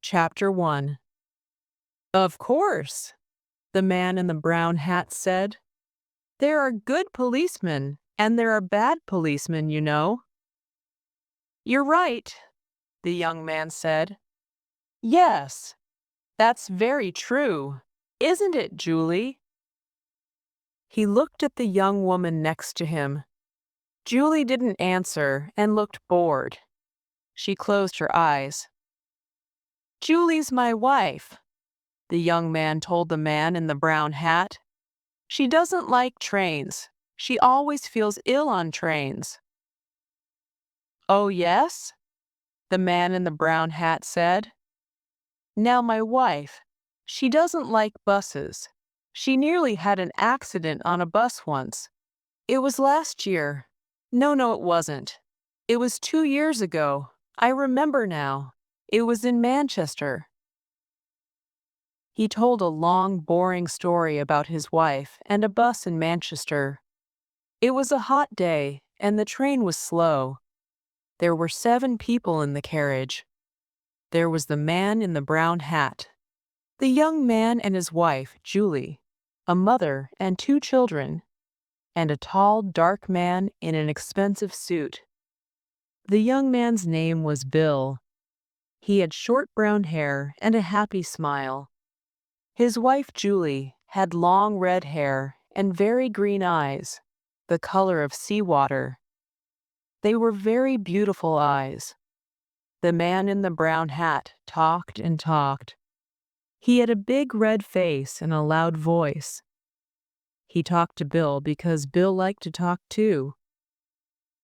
Chapter 1. Of course, the man in the brown hat said. There are good policemen, and there are bad policemen, you know. You're right, the young man said. Yes, that's very true. Isn't it, Julie? He looked at the young woman next to him. Julie didn't answer and looked bored. She closed her eyes. Julie's my wife, the young man told the man in the brown hat. She doesn't like trains. She always feels ill on trains. Oh, yes? The man in the brown hat said. Now my wife, she doesn't like buses. She nearly had an accident on a bus once. It was last year. No, it wasn't. It was 2 years ago. I remember now. It was in Manchester. He told a long, boring story about his wife and a bus in Manchester. It was a hot day, and the train was slow. There were 7 people in the carriage. There was the man in the brown hat, the young man and his wife, Julie, a mother and 2 children, and a tall, dark man in an expensive suit. The young man's name was Bill. He had short brown hair and a happy smile. His wife, Julie, had long red hair and very green eyes, the color of seawater. They were very beautiful eyes. The man in the brown hat talked and talked. He had a big red face and a loud voice. He talked to Bill because Bill liked to talk too.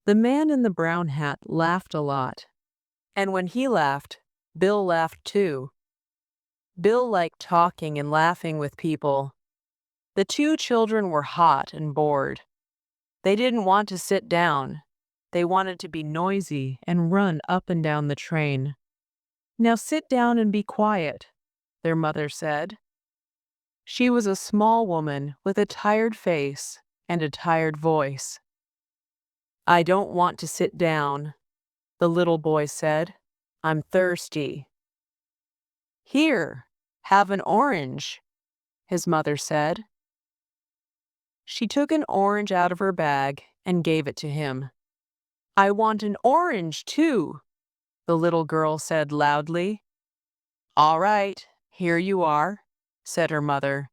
The man in the brown hat laughed a lot. And when he laughed, Bill laughed too. Bill liked talking and laughing with people. The 2 children were hot and bored. They didn't want to sit down. They wanted to be noisy and run up and down the train. Now sit down and be quiet, their mother said. She was a small woman with a tired face and a tired voice. I don't want to sit down, the little boy said. I'm thirsty. Here, have an orange, his mother said. She took an orange out of her bag and gave it to him. I want an orange, too, the little girl said loudly. All right, here you are, said her mother.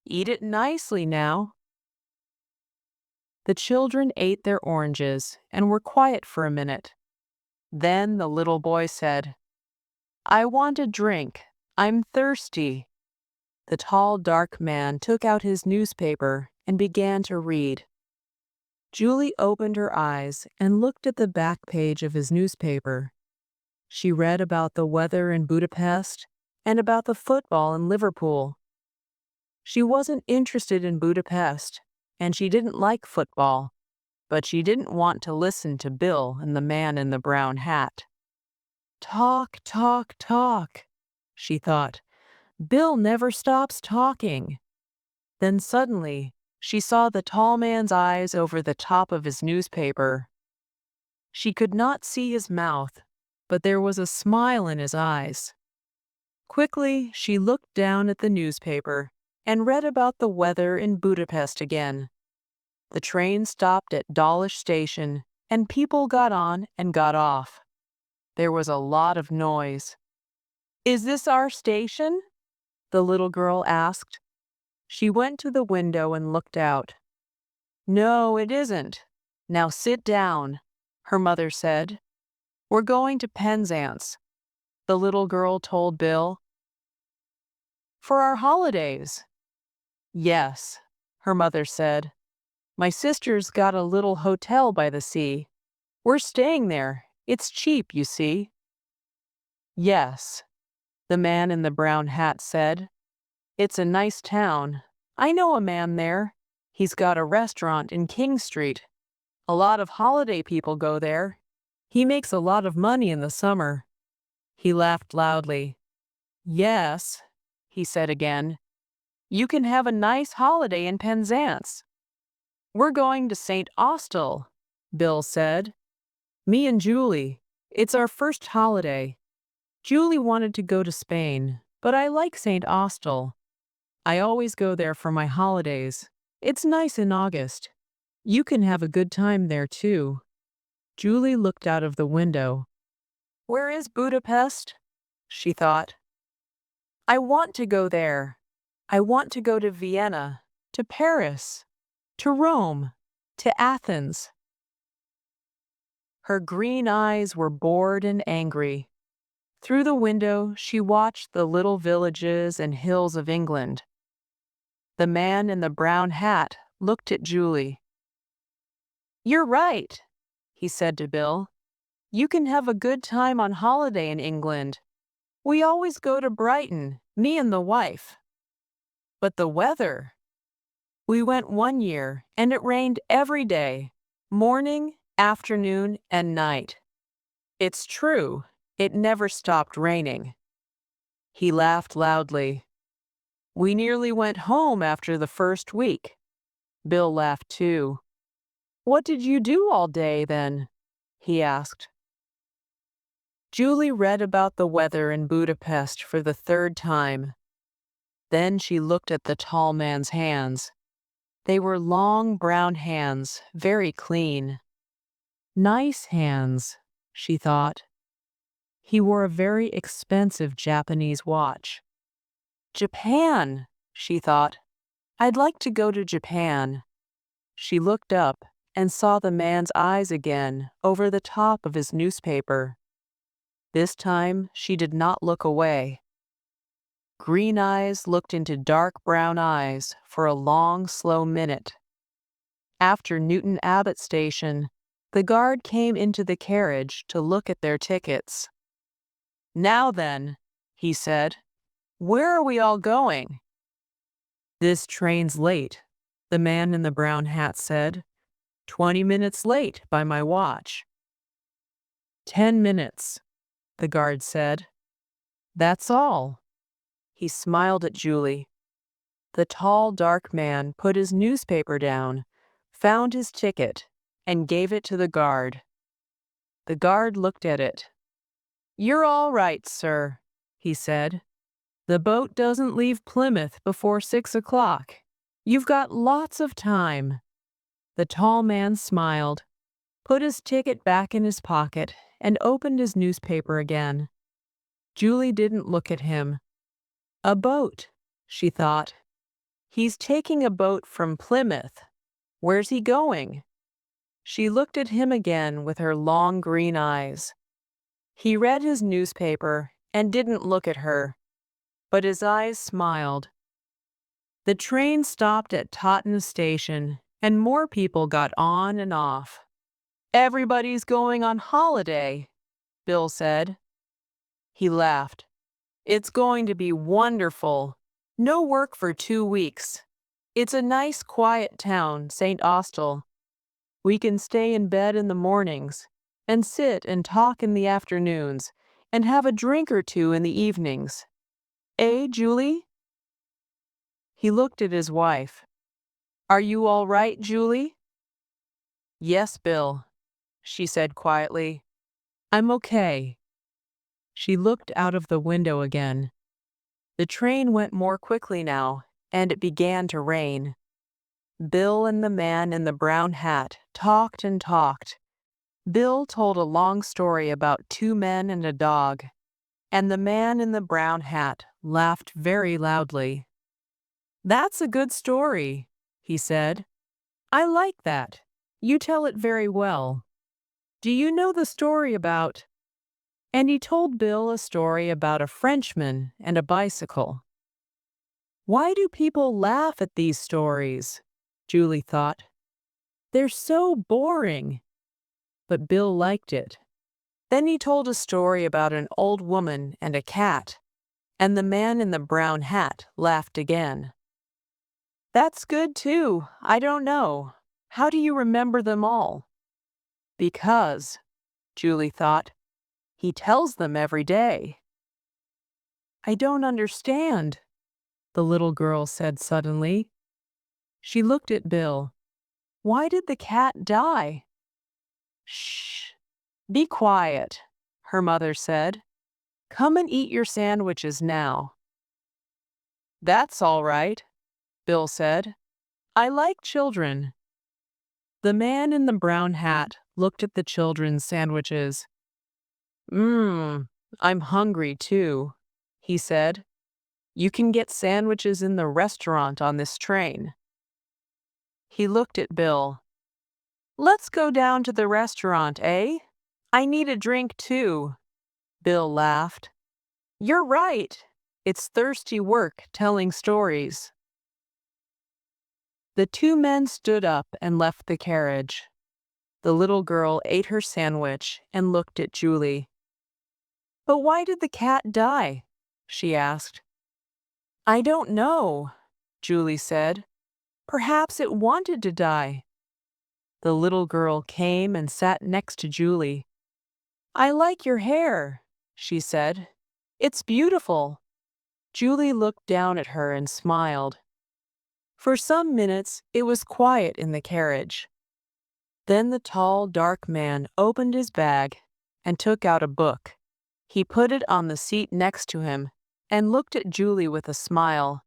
Eat it nicely now. The children ate their oranges and were quiet for a minute. Then the little boy said, I want a drink. I'm thirsty. The tall, dark man took out his newspaper and began to read. Julie opened her eyes and looked at the back page of his newspaper. She read about the weather in Budapest and about the football in Liverpool. She wasn't interested in Budapest, and she didn't like football, but she didn't want to listen to Bill and the man in the brown hat. Talk, talk, talk, she thought. Bill never stops talking. Then suddenly, she saw the tall man's eyes over the top of his newspaper. She could not see his mouth, but there was a smile in his eyes. Quickly, she looked down at the newspaper and read about the weather in Budapest again. The train stopped at Dawlish Station, and people got on and got off. There was a lot of noise. Is this our station? The little girl asked. She went to the window and looked out. No, it isn't. Now sit down, her mother said. We're going to Penzance, the little girl told Bill. For our holidays. Yes, her mother said. My sister's got a little hotel by the sea. We're staying there. It's cheap, you see. Yes, the man in the brown hat said. It's a nice town. I know a man there. He's got a restaurant in King Street. A lot of holiday people go there. He makes a lot of money in the summer. He laughed loudly. Yes, he said again. You can have a nice holiday in Penzance. We're going to St. Austell, Bill said. Me and Julie. It's our first holiday. Julie wanted to go to Spain, but I like St. Austell. I always go there for my holidays. It's nice in August. You can have a good time there too. Julie looked out of the window. Where is Budapest? She thought. I want to go there. I want to go to Vienna, to Paris, to Rome, to Athens. Her green eyes were bored and angry. Through the window, she watched the little villages and hills of England. The man in the brown hat looked at Julie. You're right, he said to Bill. You can have a good time on holiday in England. We always go to Brighton, me and the wife. But the weather. We went one year, and it rained every day, morning, afternoon, and night. It's true, it never stopped raining. He laughed loudly. We nearly went home after the first week. Bill laughed too. What did you do all day then? He asked. Julie read about the weather in Budapest for the third time. Then she looked at the tall man's hands. They were long brown hands, very clean. Nice hands, she thought. He wore a very expensive Japanese watch. Japan, she thought. I'd like to go to Japan. She looked up and saw the man's eyes again over the top of his newspaper. This time she did not look away. Green eyes looked into dark brown eyes for a long, slow minute. After Newton Abbot Station, the guard came into the carriage to look at their tickets. Now then, he said, where are we all going? This train's late, the man in the brown hat said. 20 minutes late by my watch. 10 minutes, the guard said. That's all. He smiled at Julie. The tall, dark man put his newspaper down, found his ticket, and gave it to the guard. The guard looked at it. You're all right, sir, he said. The boat doesn't leave Plymouth before 6 o'clock. You've got lots of time. The tall man smiled, put his ticket back in his pocket, and opened his newspaper again. Julie didn't look at him. A boat, she thought. He's taking a boat from Plymouth. Where's he going? She looked at him again with her long green eyes. He read his newspaper and didn't look at her, but his eyes smiled. The train stopped at Totnes Station, and more people got on and off. Everybody's going on holiday, Bill said. He laughed. It's going to be wonderful. No work for 2 weeks. It's a nice, quiet town, St. Austell. We can stay in bed in the mornings, and sit and talk in the afternoons, and have a drink or two in the evenings. Eh, Julie? He looked at his wife. Are you all right, Julie? Yes, Bill, she said quietly. I'm okay. She looked out of the window again. The train went more quickly now, and it began to rain. Bill and the man in the brown hat talked and talked. Bill told a long story about 2 men and a dog, and the man in the brown hat laughed very loudly. That's a good story, he said. I like that. You tell it very well. Do you know the story about... And he told Bill a story about a Frenchman and a bicycle. Why do people laugh at these stories? Julie thought. They're so boring. But Bill liked it. Then he told a story about an old woman and a cat, and the man in the brown hat laughed again. That's good too. I don't know. How do you remember them all? Because, Julie thought, he tells them every day. I don't understand, the little girl said suddenly. She looked at Bill. Why did the cat die? Shh, be quiet, her mother said. Come and eat your sandwiches now. That's all right, Bill said. I like children. The man in the brown hat looked at the children's sandwiches. I'm hungry too, he said. You can get sandwiches in the restaurant on this train. He looked at Bill. Let's go down to the restaurant, eh? I need a drink too. Bill laughed. You're right. It's thirsty work telling stories. The two men stood up and left the carriage. The little girl ate her sandwich and looked at Julie. But why did the cat die? She asked. I don't know, Julie said. Perhaps it wanted to die. The little girl came and sat next to Julie. I like your hair, she said. It's beautiful. Julie looked down at her and smiled. For some minutes, it was quiet in the carriage. Then the tall, dark man opened his bag and took out a book. He put it on the seat next to him and looked at Julie with a smile.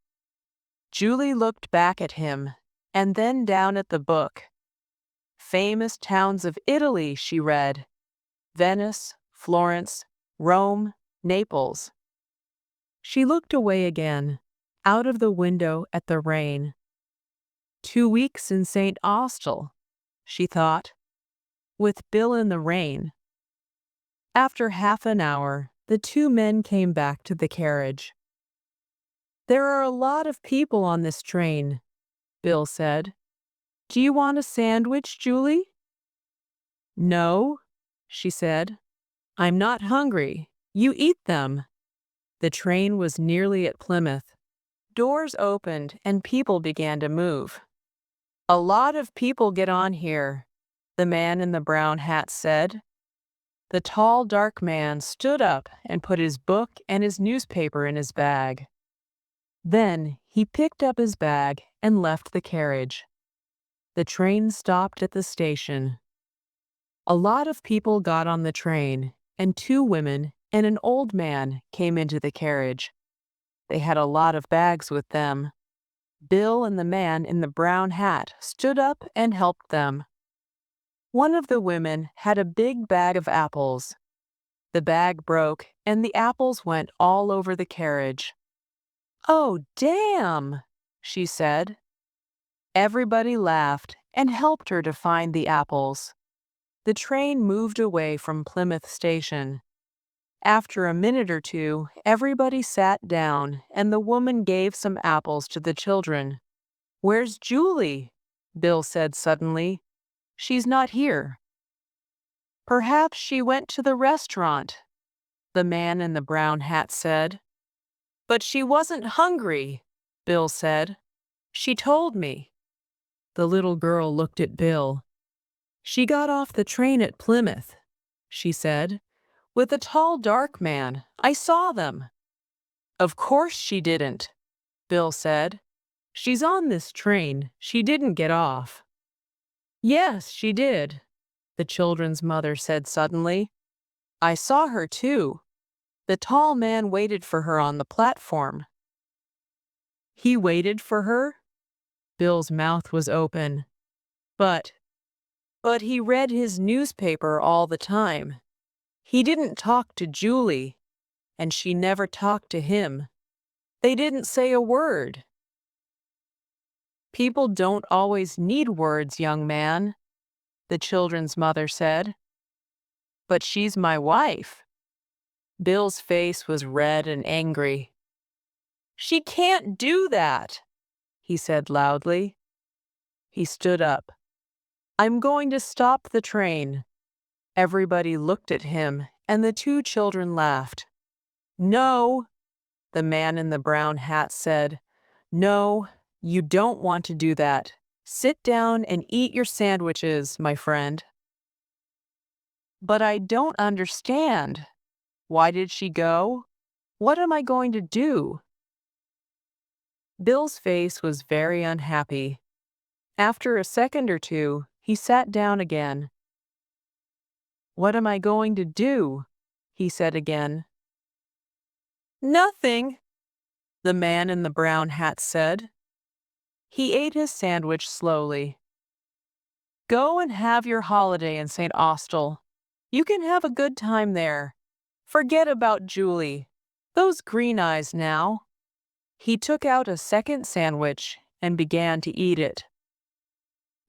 Julie looked back at him and then down at the book. Famous towns of Italy, she read. Venice, Florence, Rome, Naples. She looked away again, out of the window at the rain. 2 weeks in St. Austell, she thought, with Bill in the rain. After half an hour, the two men came back to the carriage. There are a lot of people on this train, Bill said. Do you want a sandwich, Julie? No, she said. I'm not hungry. You eat them. The train was nearly at Plymouth. Doors opened and people began to move. A lot of people get on here, the man in the brown hat said. The tall, dark man stood up and put his book and his newspaper in his bag. Then he picked up his bag and left the carriage. The train stopped at the station. A lot of people got on the train, and two women and an old man came into the carriage. They had a lot of bags with them. Bill and the man in the brown hat stood up and helped them. One of the women had a big bag of apples. The bag broke, and the apples went all over the carriage. Oh, damn, she said. Everybody laughed and helped her to find the apples. The train moved away from Plymouth Station. After a minute or two, everybody sat down, and the woman gave some apples to the children. Where's Julie? Bill said suddenly. She's not here. Perhaps she went to the restaurant, the man in the brown hat said. But she wasn't hungry, Bill said. She told me. The little girl looked at Bill. She got off the train at Plymouth, she said, with a tall, dark man. I saw them. Of course she didn't, Bill said. She's on this train. She didn't get off. Yes, she did, the children's mother said suddenly. I saw her too. The tall man waited for her on the platform. He waited for her? Bill's mouth was open. But he read his newspaper all the time. He didn't talk to Julie, and she never talked to him. They didn't say a word. People don't always need words, young man, the children's mother said. But she's my wife. Bill's face was red and angry. She can't do that, he said loudly. He stood up. I'm going to stop the train. Everybody looked at him, and the two children laughed. No, the man in the brown hat said. No, you don't want to do that. Sit down and eat your sandwiches, my friend. But I don't understand. Why did she go? What am I going to do? Bill's face was very unhappy. After a second or two, he sat down again. What am I going to do? He said again. Nothing, the man in the brown hat said. He ate his sandwich slowly. Go and have your holiday in St. Austell. You can have a good time there. Forget about Julie. Those green eyes now. He took out a second sandwich and began to eat it.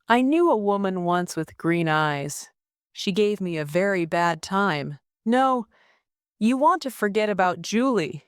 I knew a woman once with green eyes. She gave me a very bad time. No, you want to forget about Julie.